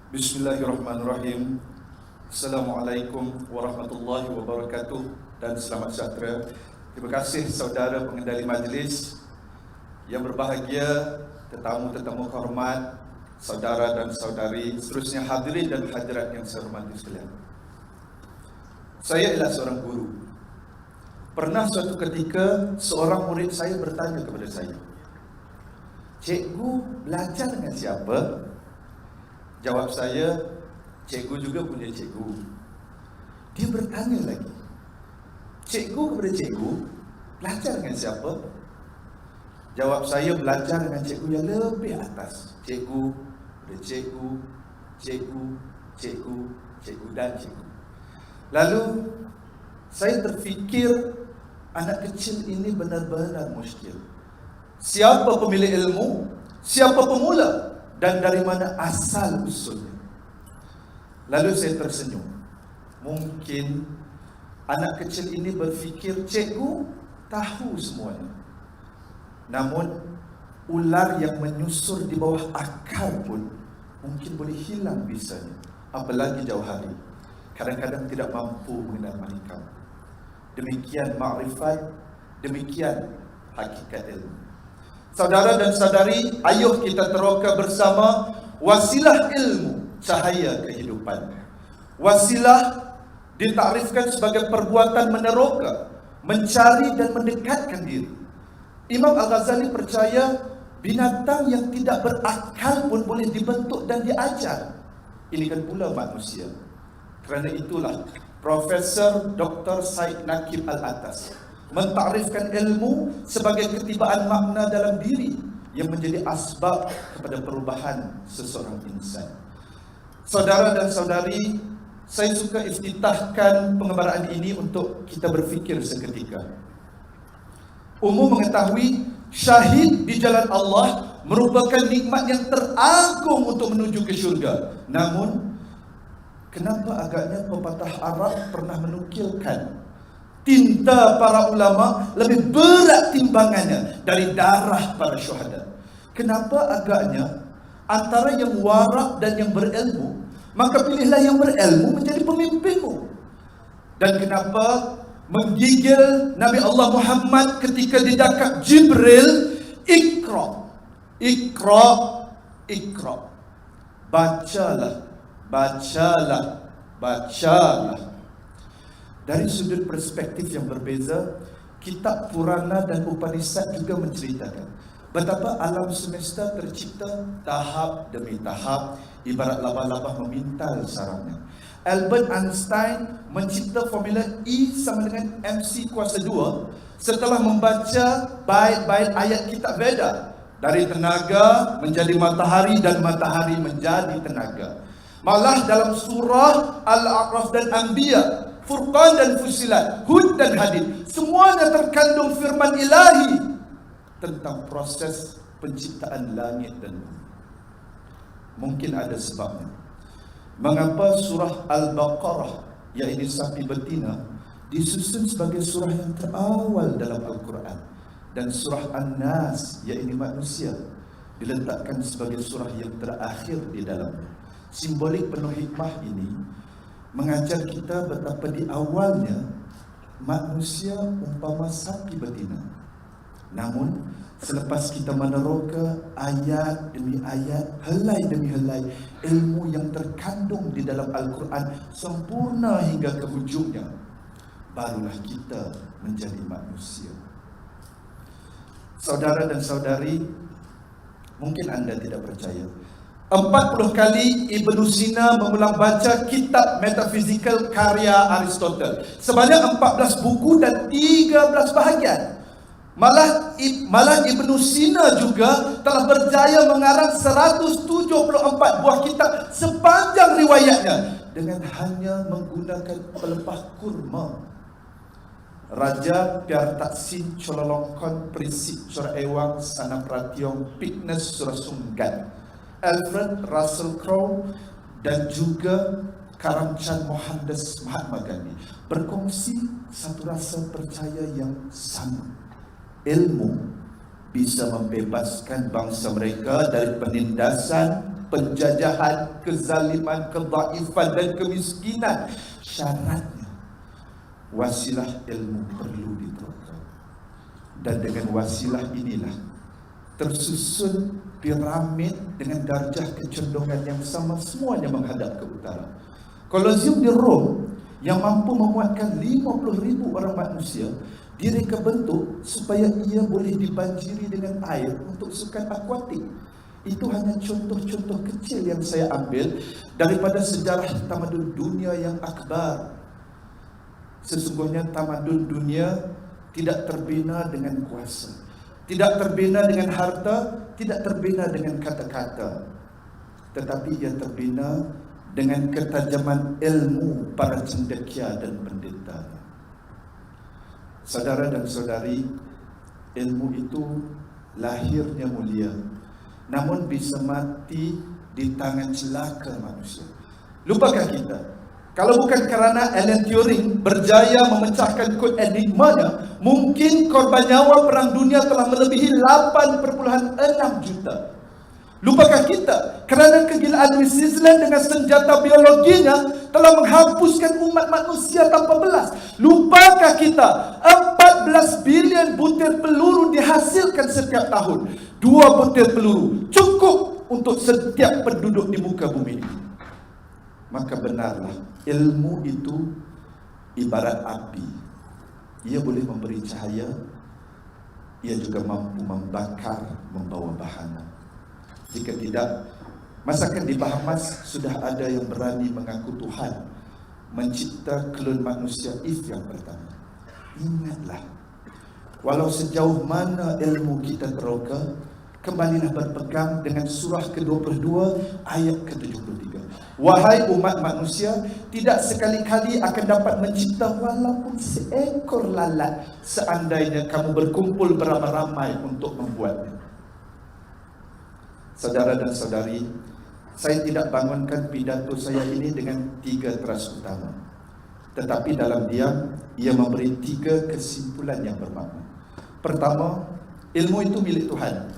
Bismillahirrahmanirrahim. Assalamualaikum warahmatullahi wabarakatuh dan selamat sejahtera. Terima kasih saudara pengendali majlis yang berbahagia, tetamu-tetamu hormat, saudara dan saudari, seterusnya hadirin dan hadirat yang saya hormati sekalian. Saya ialah seorang guru. Pernah suatu ketika seorang murid saya bertanya kepada saya, "Cikgu belajar dengan siapa?" Jawab saya, "Cikgu juga punya cikgu." Dia bertanya lagi, "Cikgu kepada cikgu, belajar dengan siapa?" Jawab saya, "Belajar dengan cikgu yang lebih atas. Cikgu kepada cikgu, cikgu, cikgu, cikgu dan cikgu." Lalu saya terfikir, anak kecil ini benar-benar muskil. Siapa pemilik ilmu? Siapa pemula? Dan dari mana asal usulnya? Lalu saya tersenyum. Mungkin anak kecil ini berfikir cikgu tahu semuanya. Namun ular yang menyusur di bawah akar pun mungkin boleh hilang bisanya, apalagi jauh hari. Kadang-kadang tidak mampu mengenal mahikam. Demikian ma'rifat, demikian hakikat ilmu. Saudara dan saudari, ayo kita teroka bersama wasilah ilmu, cahaya kehidupan. Wasilah ditakrifkan sebagai perbuatan meneroka, mencari dan mendekatkan diri. Imam Al-Ghazali percaya binatang yang tidak berakal pun boleh dibentuk dan diajar. Ini kan pula manusia. Kerana itulah Profesor Dr. Said Naqib Al-Atas mentakrifkan ilmu sebagai ketibaan makna dalam diri yang menjadi asbab kepada perubahan seseorang insan. Saudara dan saudari, saya suka iftitahkan pengembaraan ini untuk kita berfikir seketika. Umum mengetahui syahid di jalan Allah merupakan nikmat yang teragung untuk menuju ke syurga. Namun, kenapa agaknya pepatah Arab pernah menukilkan tinta para ulama lebih berat timbangannya dari darah para syuhada? Kenapa agaknya antara yang warak dan yang berilmu, maka pilihlah yang berilmu menjadi pemimpinmu? Dan kenapa menggigil Nabi Allah Muhammad ketika didakap Jibril, "Iqra, Iqra, Iqra." Bacalah, bacalah, bacalah. Dari sudut perspektif yang berbeza, kitab Purana dan Upanishad juga menceritakan betapa alam semesta tercipta tahap demi tahap, ibarat laba-laba memintal sarangnya. Albert Einstein mencipta formula E sama dengan MC kuasa 2 setelah membaca bait-bait ayat kitab Veda. Dari tenaga menjadi matahari dan matahari menjadi tenaga. Malah dalam surah Al-A'raf dan Anbiya, Furqan dan Fusilat, Hud dan Hadid, semuanya terkandung firman ilahi tentang proses penciptaan langit dan bumi. Mungkin ada sebabnya. Mengapa surah Al-Baqarah, yaitu sapi betina, disusun sebagai surah yang terawal dalam Al-Quran, dan surah An-Nas, yaitu manusia, diletakkan sebagai surah yang terakhir di dalamnya. Simbolik penuh hikmah ini mengajar kita betapa di awalnya manusia umpama sapi betina. Namun selepas kita meneroka ayat demi ayat, helai demi helai, ilmu yang terkandung di dalam Al-Quran sempurna hingga ke hujungnya, barulah kita menjadi manusia. Saudara dan saudari, mungkin anda tidak percaya, 40 kali Ibnu Sina mengulang baca kitab metafizikal karya Aristotle, sebanyak 14 buku dan 13 bahagian. Malah Ibnu Sina juga telah berjaya mengarang 174 buah kitab sepanjang riwayatnya dengan hanya menggunakan pelepah kurma. Raja Piar Taksin Cholalongkorn Prinsip Surah Ewang Sana Prationg Piknes Surah Sunggan, Alfred Russel Crowe dan juga Karamchand Mohandas Mahatma Gandhi berkongsi satu rasa percaya yang sama. Ilmu bisa membebaskan bangsa mereka dari penindasan, penjajahan, kezaliman, kedhaifan dan kemiskinan. Syaratnya wasilah ilmu perlu diterapkan. Dan dengan wasilah inilah tersusun piramid dengan darjah kecenderungan yang sama, semuanya menghadap ke utara. Kolosium di Rom yang mampu memuatkan 50,000 orang manusia direka bentuk supaya ia boleh dibanjiri dengan air untuk sukan akuatik. Itu hanya contoh-contoh kecil yang saya ambil daripada sejarah tamadun dunia yang akbar. Sesungguhnya tamadun dunia tidak terbina dengan kuasa, tidak terbina dengan harta, tidak terbina dengan kata-kata, tetapi ia terbina dengan ketajaman ilmu para cendekia dan pendeta. Saudara dan saudari, ilmu itu lahirnya mulia, namun bisa mati di tangan celaka manusia. Lupakah kita, kalau bukan kerana Alan Turing berjaya memecahkan kod enigmanya, mungkin korban nyawa perang dunia telah melebihi 8,6 juta. Lupakah kita, kerana kegilaan New Zealand dengan senjata biologinya telah menghapuskan umat manusia tanpa belas. Lupakah kita, 14 bilion butir peluru dihasilkan setiap tahun. 2 butir peluru cukup untuk setiap penduduk di muka bumi ini. Maka benarlah, ilmu itu ibarat api. Ia boleh memberi cahaya, ia juga mampu membakar, membawa bahana. Jika tidak, masakan di Bahamas sudah ada yang berani mengaku Tuhan mencipta klon manusia Eve yang pertama. Ingatlah, walau sejauh mana ilmu kita teroka, kembalilah berpegang dengan surah ke-22 ayat ke-73. Wahai umat manusia, tidak sekali-kali akan dapat mencipta walaupun seekor lalat seandainya kamu berkumpul beramai-ramai untuk membuatnya. Saudara dan saudari, saya tidak bangunkan pidato saya ini dengan 3 teras utama, tetapi dalam diam ia memberi 3 kesimpulan yang bermakna. Pertama, ilmu itu milik Tuhan.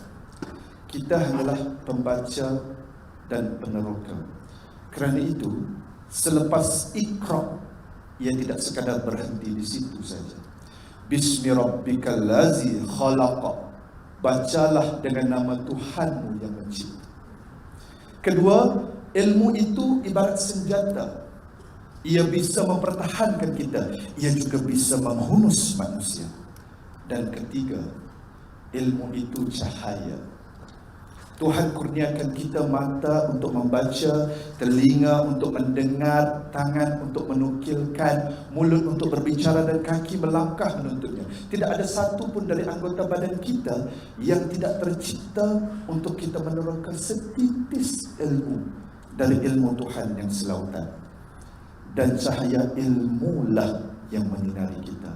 Kita hanyalah pembaca dan peneroka. Kerana itu, selepas Iqra, ia tidak sekadar berhenti di situ saja. Bismi rabbikal ladzi khalaqa. Bacalah dengan nama Tuhanmu yang mencipta. Kedua, ilmu itu ibarat senjata. Ia bisa mempertahankan kita, ia juga bisa menghunus manusia. Dan ketiga, ilmu itu cahaya. Tuhan kurniakan kita mata untuk membaca, telinga untuk mendengar, tangan untuk menukilkan, mulut untuk berbicara dan kaki melangkah menuntutnya. Tidak ada satu pun dari anggota badan kita yang tidak tercipta untuk kita menerangkan setitis ilmu dari ilmu Tuhan yang selautan. Dan cahaya ilmulah yang menyinari kita.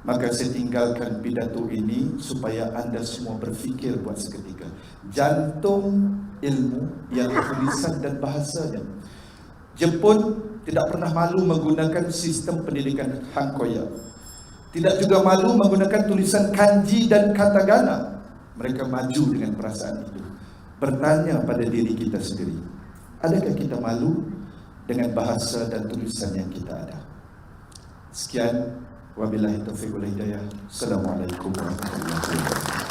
Maka saya tinggalkan pidato ini supaya anda semua berfikir buat seketika. Jantung ilmu ialah tulisan dan bahasanya. Jepun tidak pernah malu menggunakan sistem pendidikan Hankoya. Tidak juga malu menggunakan tulisan kanji dan katakana. Mereka maju dengan perasaan itu. Bertanya pada diri kita sendiri, adakah kita malu dengan bahasa dan tulisan yang kita ada? Sekian. Wabillahi taufiq wal hidayah. Assalamualaikum warahmatullahi wabarakatuh.